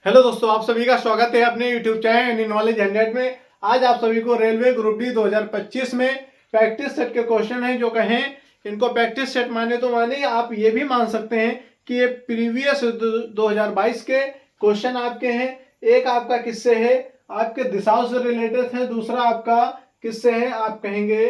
Hello दोस्तों, आप सभी का स्वागत है अपने यूट्यूब चैनल यानी नॉलेज 100 में। आज आप सभी को रेलवे ग्रुप डी 2025 में प्रैक्टिस सेट के क्वेश्चन हैं जो कहें इनको प्रैक्टिस सेट माने तो माने, आप ये भी मान सकते हैं कि ये प्रीवियस 2022 के क्वेश्चन आपके हैं। एक आपका किससे है, आपके दिशाओं से रिलेटेड है, दूसरा आपका किससे है, आप कहेंगे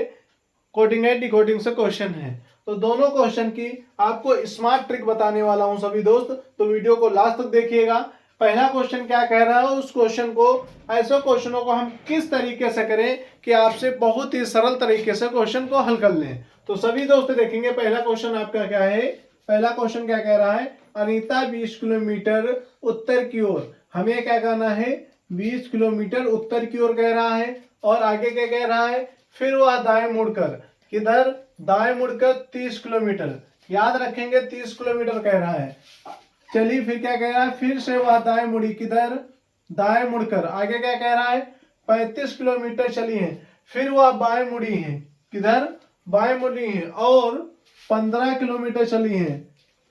कोडिंग एंड डिकोडिंग से क्वेश्चन है। तो दोनों क्वेश्चन की आपको स्मार्ट ट्रिक बताने वाला हूं सभी दोस्त, तो वीडियो को लास्ट तक देखिएगा। पहला क्वेश्चन क्या कह रहा है, उस क्वेश्चन को, ऐसे क्वेश्चनों को हम किस तरीके से करें कि आपसे बहुत ही सरल तरीके से क्वेश्चन को हल कर लें। तो सभी दोस्त देखेंगे पहला क्वेश्चन आपका क्या है। पहला क्वेश्चन क्या कह रहा है, अनीता 20 किलोमीटर उत्तर की ओर, हमें क्या करना है, 20 किलोमीटर उत्तर की ओर कह रहा है। और आगे क्या कह रहा है, फिर वह दाएं मुड़कर, किधर, दाएं मुड़कर 30 किलोमीटर, याद रखेंगे 30 किलोमीटर कह रहा है। चलिए फिर क्या कह रहा है, फिर से वह दाएं मुड़ी, किधर, दाएं मुड़कर, आगे क्या कह रहा है, 35 किलोमीटर चली है। फिर वह बाएं मुड़ी है, किधर, बाएं मुड़ी है, और 15 किलोमीटर चली है।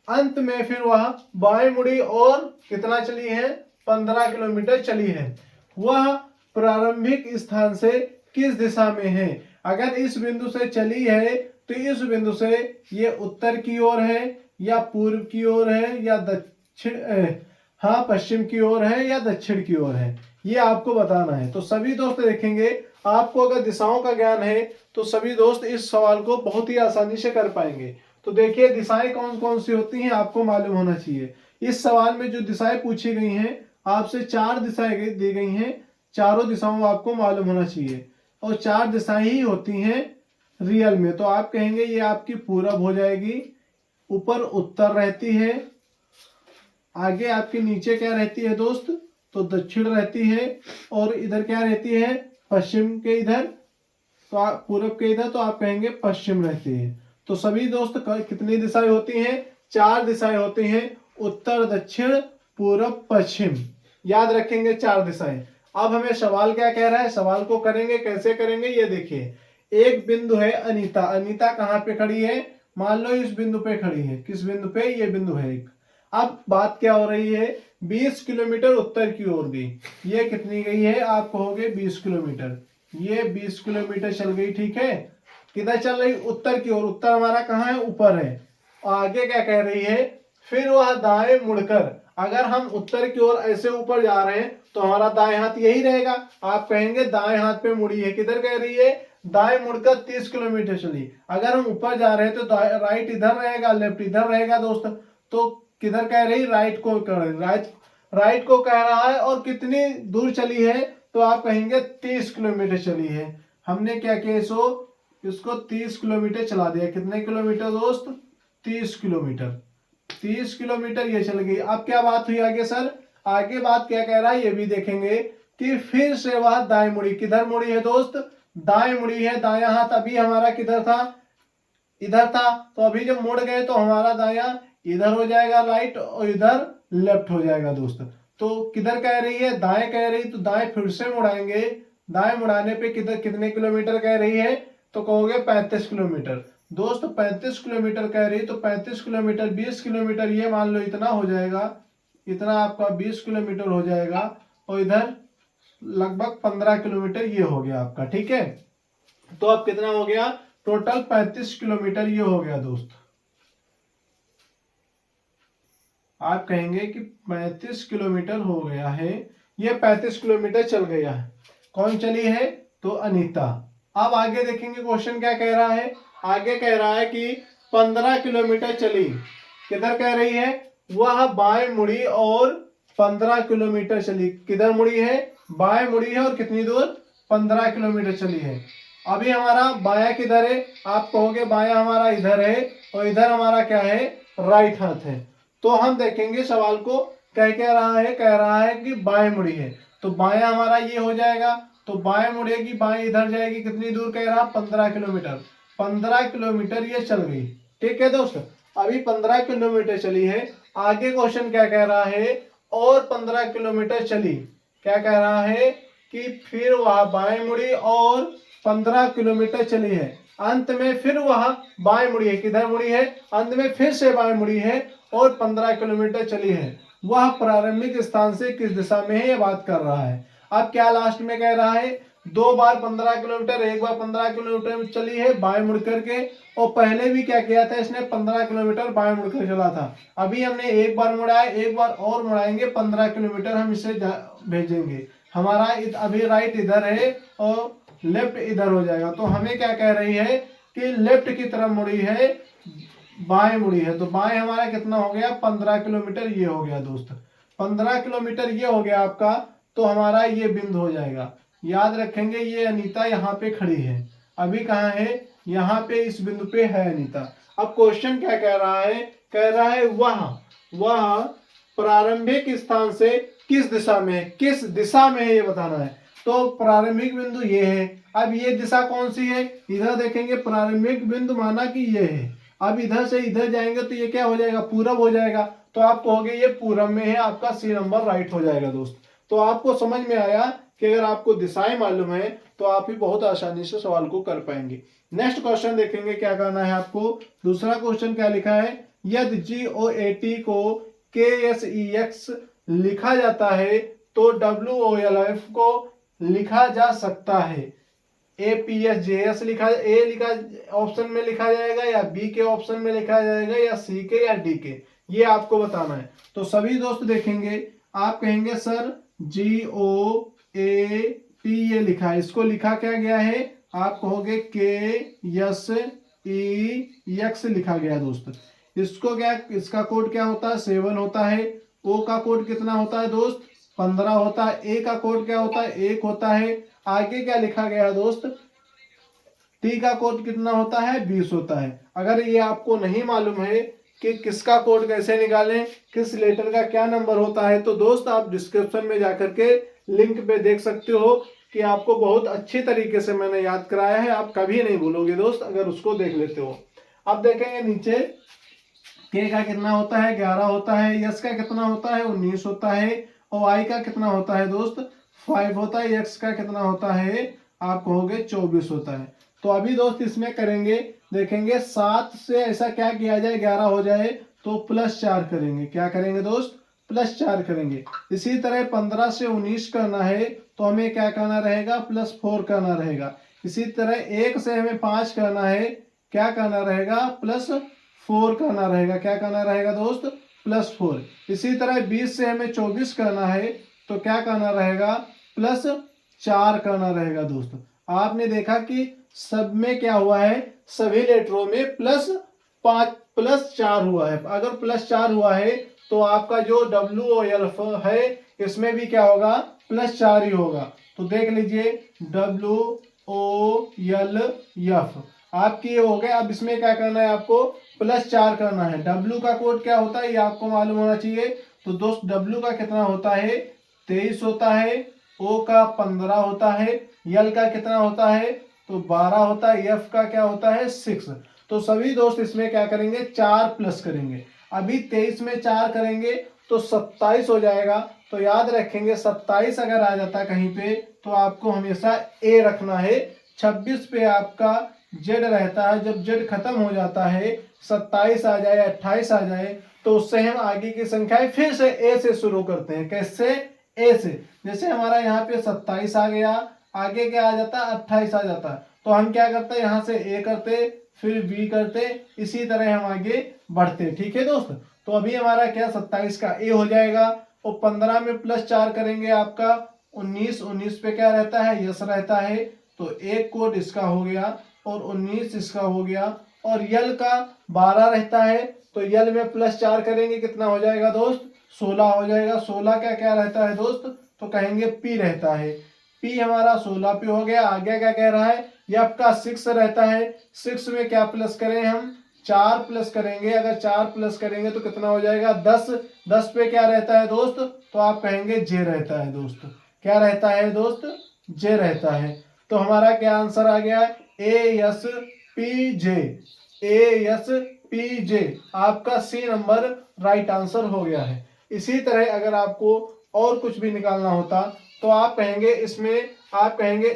अंत में फिर वह बाएं मुड़ी और कितना चली है, 15 किलोमीटर चली है। वह प्रारंभिक स्थान से किस दिशा में है। अगर इस बिंदु से चली है तो इस बिंदु से ये उत्तर की ओर है या पूर्व की ओर है या दक्षिण, हाँ पश्चिम की ओर है या दक्षिण की ओर है, ये आपको बताना है। तो सभी दोस्त देखेंगे, आपको अगर दिशाओं का ज्ञान है तो सभी दोस्त इस सवाल को बहुत ही आसानी से कर पाएंगे। तो देखिए दिशाएं कौन कौन सी होती हैं आपको मालूम होना चाहिए। इस सवाल में जो दिशाएं पूछी गई हैं, आपसे 4 दिशाएं दी गई हैं, चारों दिशाओं आपको मालूम होना चाहिए, और 4 दिशाएं ही होती हैं रियल में। तो आप कहेंगे ये आपकी पूरब हो जाएगी, ऊपर उत्तर रहती है, आगे आपके नीचे क्या रहती है दोस्त, तो दक्षिण रहती है, और इधर क्या रहती है, पश्चिम के इधर, तो आप पूरब के इधर, तो आप कहेंगे पश्चिम रहती है। तो सभी दोस्त कितनी दिशाएं होती हैं, 4 दिशाएं होती हैं, उत्तर दक्षिण पूरब पश्चिम, याद रखेंगे 4 दिशाएं। अब हमें सवाल क्या कह रहा है, सवाल को करेंगे, कैसे करेंगे ये देखिए। एक बिंदु है अनीता, अनीता कहाँ पे खड़ी है, मान लो इस बिंदु पे खड़ी है, किस बिंदु पे, ये बिंदु है एक। अब बात क्या हो रही है, 20 किलोमीटर उत्तर की ओर गई, ये कितनी गई है, आप कहोगे 20 किलोमीटर, ये 20 किलोमीटर चल गई, ठीक है। किधर चल रही, उत्तर की ओर, उत्तर हमारा कहाँ है, ऊपर है। आगे क्या कह रही है, फिर वह दाएं मुड़कर, अगर हम उत्तर की ओर ऐसे ऊपर जा रहे हैं तो हमारा दाएं हाथ यही रहेगा, आप कहेंगे दाएं हाथ पे मुड़ी है, किधर कह रही है, दाएं मुड़कर 30 किलोमीटर चली। अगर हम ऊपर जा रहे हैं तो राइट इधर रहेगा, लेफ्ट इधर रहेगा दोस्त। तो किधर कह रही, राइट को कह रही, राइट को कह रहा है, और कितनी दूर चली है, तो आप कहेंगे 30 किलोमीटर चली है। हमने क्या किया, इसको 30 किलोमीटर चला दिया, कितने किलोमीटर दोस्त, 30 किलोमीटर, 30 किलोमीटर ये चल गई। अब क्या बात हुई आगे सर, आगे बात क्या कह रहा है ये भी देखेंगे कि फिर से वह दाएं मुड़ी, किधर मुड़ी है दोस्त, दाएं मुड़ी है। दायां हाथ अभी हमारा किधर था, इधर था, तो अभी जब मुड़ गए तो हमारा दायां इधर हो जाएगा राइट, और इधर लेफ्ट हो जाएगा दोस्त। तो किधर कह रही है, दाएं कह रही, तो दाएं फिर से मुड़ाएंगे, दाएं मुड़ाने पे किधर कितने किलोमीटर कह रही है, तो कहोगे 35 किलोमीटर दोस्त। 35 किलोमीटर कह रही, तो 35 किलोमीटर 20 किलोमीटर, ये मान लो इतना हो जाएगा, इतना आपका 20 किलोमीटर हो जाएगा, और इधर लगभग 15 किलोमीटर ये हो गया आपका, ठीक है। तो अब कितना हो गया, टोटल 35 किलोमीटर ये हो गया दोस्त। आप कहेंगे कि 35 किलोमीटर हो गया है, ये 35 किलोमीटर चल गया है। कौन चली है, तो अनीता। अब आगे देखेंगे क्वेश्चन क्या कह रहा है, आगे कह रहा है कि 15 किलोमीटर चली, किधर कह रही है, वह बाएं मुड़ी और 15 किलोमीटर चली, किधर मुड़ी है, बाएं मुड़ी है, और कितनी दूर, 15 किलोमीटर चली है। अभी हमारा बाया किधर है, आप कहोगे बाया हमारा इधर है, और इधर हमारा क्या है, राइट हाथ है। तो हम देखेंगे सवाल को क्या रहा है, कह रहा है कि बाएं मुड़ी है, तो बाया हमारा ये हो जाएगा, तो बाएं मुड़ेगी, बाएं इधर जाएगी, कितनी दूर कह रहा, 15 किलोमीटर, 15 किलोमीटर ये चल गई, ठीक है दोस्त। अभी 15 किलोमीटर चली है, आगे क्वेश्चन क्या कह रहा है, और 15 किलोमीटर चली, क्या कह रहा है कि फिर वह बाएं मुड़ी और 15 किलोमीटर चली है, अंत में फिर वह बाएं मुड़ी है, किधर मुड़ी है, अंत में फिर से बाएं मुड़ी है, और 15 किलोमीटर चली है। वह प्रारंभिक स्थान से किस दिशा में है, ये बात कर रहा है। अब क्या लास्ट में कह रहा है, 2 बार 15 किलोमीटर, एक बार 15 किलोमीटर चली है बाएं मुड़ करके, और पहले भी क्या किया था इसने, 15 किलोमीटर बाएं मुड़कर चला था। अभी हमने एक बार मुड़ा है, एक बार और मुड़ाएंगे, 15 किलोमीटर हम इसे भेजेंगे। हमारा अभी राइट इधर है और लेफ्ट इधर हो जाएगा। तो हमें क्या कह रही है कि लेफ्ट की तरफ मुड़ी है, बाएं मुड़ी है, तो बाएं हमारा कितना हो गया, 15 किलोमीटर ये हो गया दोस्त, 15 किलोमीटर ये हो गया आपका। तो हमारा ये बिंदु हो जाएगा। याद रखेंगे ये अनीता यहाँ पे खड़ी है, अभी कहाँ है, यहाँ पे इस बिंदु पे है अनीता। अब क्वेश्चन क्या कह रहा है, कह रहा है वह प्रारंभिक स्थान से किस दिशा में, किस दिशा में है ये बताना है। तो प्रारंभिक बिंदु ये है। अब ये दिशा कौन सी है, इधर देखेंगे, प्रारंभिक बिंदु माना कि ये है। अब इधर से इधर जाएंगे तो ये क्या हो जाएगा, पूरब हो जाएगा। तो आप कहोगे ये पूरब में है, आपका सी नंबर राइट हो जाएगा दोस्त। तो आपको समझ में आया कि अगर आपको दिशाएं मालूम है तो आप ही बहुत आसानी से सवाल को कर पाएंगे। नेक्स्ट क्वेश्चन देखेंगे क्या करना है आपको। दूसरा क्वेश्चन क्या लिखा है, यदि GOAT को KSEX लिखा जाता है तो WOLF को लिखा जा सकता है। APSJS लिखा, ए लिखा ऑप्शन में लिखा जाएगा, या बी के ऑप्शन में लिखा जाएगा, या सी के, या डी के, ये आपको बताना है। तो सभी दोस्त देखेंगे, आप कहेंगे सर GOAT ये लिखा है, इसको लिखा क्या गया है, आप कहोगे KSEX लिखा गया दोस्त। इसको क्या, इसका कोड क्या होता है, 7 होता है। ओ का कोड कितना होता है दोस्त, 15 होता है। ए का कोड क्या होता है, 1 होता है। आगे क्या लिखा गया है दोस्त, टी का कोड कितना होता है, 20 होता है। अगर ये आपको नहीं मालूम है कि किसका कोड कैसे निकालें, किस लेटर का क्या नंबर होता है, तो दोस्त आप डिस्क्रिप्शन में जाकर के लिंक पे देख सकते हो कि आपको बहुत अच्छी तरीके से मैंने याद कराया है, आप कभी नहीं भूलोगे दोस्त अगर उसको देख लेते हो। अब देखेंगे नीचे, के का कितना होता है, 11 होता है। यस का कितना होता है, 19 होता है। और आई का कितना होता है दोस्त, 5 होता है। एक्स का कितना होता है, आप कहोगे 24 होता है। तो अभी दोस्त इसमें करेंगे, देखेंगे 7 से ऐसा क्या किया जाए 11 हो जाए, तो +4 करेंगे। क्या करेंगे दोस्त, +4 करेंगे। इसी तरह 15 से 19 करना है तो हमें क्या करना रहेगा, +4 करना रहेगा। इसी तरह 1 से हमें 5 करना है, क्या करना रहेगा, +4 करना रहेगा। क्या करना रहेगा दोस्त, +4। इसी तरह 20 से हमें 24 करना है तो क्या करना रहेगा, +4 करना रहेगा दोस्त। आपने देखा कि सब में क्या हुआ है, सभी लेटरों में +4 हुआ है। अगर +4 हुआ है तो आपका जो WOLF है इसमें भी क्या होगा, +4 ही होगा। तो देख लीजिए WOLF आपकी ये हो गए। अब इसमें क्या करना है आपको, +4 करना है। W का कोड क्या होता है ये आपको मालूम होना चाहिए। तो दोस्त W का कितना होता है, 23 होता है। O का 15 होता है। L का कितना होता है, तो 12 होता है। F का क्या होता है, 6। तो सभी दोस्त इसमें क्या करेंगे, 4 प्लस करेंगे। अभी 23 में 4 करेंगे तो 27 हो जाएगा। तो याद रखेंगे 27 अगर आ जाता कहीं पे तो आपको हमेशा A रखना है। 26 पे आपका Z रहता है। जब Z खत्म हो जाता है, 27 आ जाए, 28 आ जाए, तो उससे हम आगे की संख्याएं फिर से A से शुरू करते हैं। कैसे, A से। जैसे हमारा यहाँ पे 27 आ गया, आगे क्या आ जाता है, 28 आ जाता है। तो हम क्या करते हैं, यहाँ से A करते, फिर B करते, इसी तरह हम आगे बढ़ते। ठीक है दोस्त। तो अभी हमारा क्या, 27 का A हो जाएगा। और 15 में +4 करेंगे आपका 19। 19 पे क्या रहता है, यस रहता है। तो एक कोड इसका हो गया और 19 इसका हो गया। और यल का 12 रहता है। तो यल में +4 करेंगे, कितना हो जाएगा दोस्त, 16 हो जाएगा। 16 का क्या रहता है दोस्त, तो कहेंगे P रहता है। P हमारा 16 पे हो गया। आगे क्या कह रहा है, F का 6 रहता है। 6 में क्या प्लस करें हम, 4 प्लस करेंगे। अगर 4 प्लस करेंगे तो कितना हो जाएगा, 10। 10 पे क्या रहता है दोस्त, तो आप कहेंगे J रहता है दोस्त। क्या रहता है दोस्त, J रहता है। तो हमारा क्या आंसर आ गया, ASPJ। ASPJ आपका C नंबर राइट आंसर हो गया है। इसी तरह अगर आपको और कुछ भी निकालना होता तो आप कहेंगे इसमें, आप कहेंगे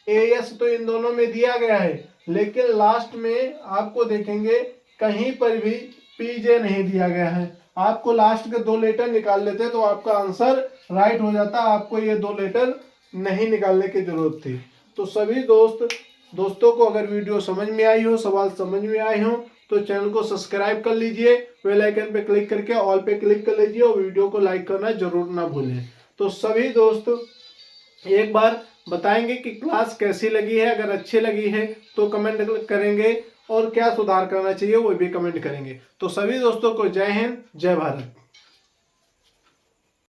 AS तो इन दोनों में दिया गया है, लेकिन लास्ट में आपको देखेंगे कहीं पर भी PJ नहीं दिया गया है। आपको लास्ट के 2 लेटर निकाल लेते तो आपका आंसर राइट हो जाता, आपको ये 2 लेटर नहीं निकालने की जरूरत थी। तो सभी दोस्तों को अगर वीडियो समझ में आई हो, सवाल समझ में आए हो, तो चैनल को सब्सक्राइब कर लीजिए, बेल आइकन पे क्लिक करके ऑल पे क्लिक कर लीजिए और वीडियो को लाइक करना जरूर ना भूलें। तो सभी दोस्त एक बार बताएंगे कि क्लास कैसी लगी है, अगर अच्छी लगी है तो कमेंट करेंगे और क्या सुधार करना चाहिए वो भी कमेंट करेंगे। तो सभी दोस्तों को जय हिंद, जय भारत।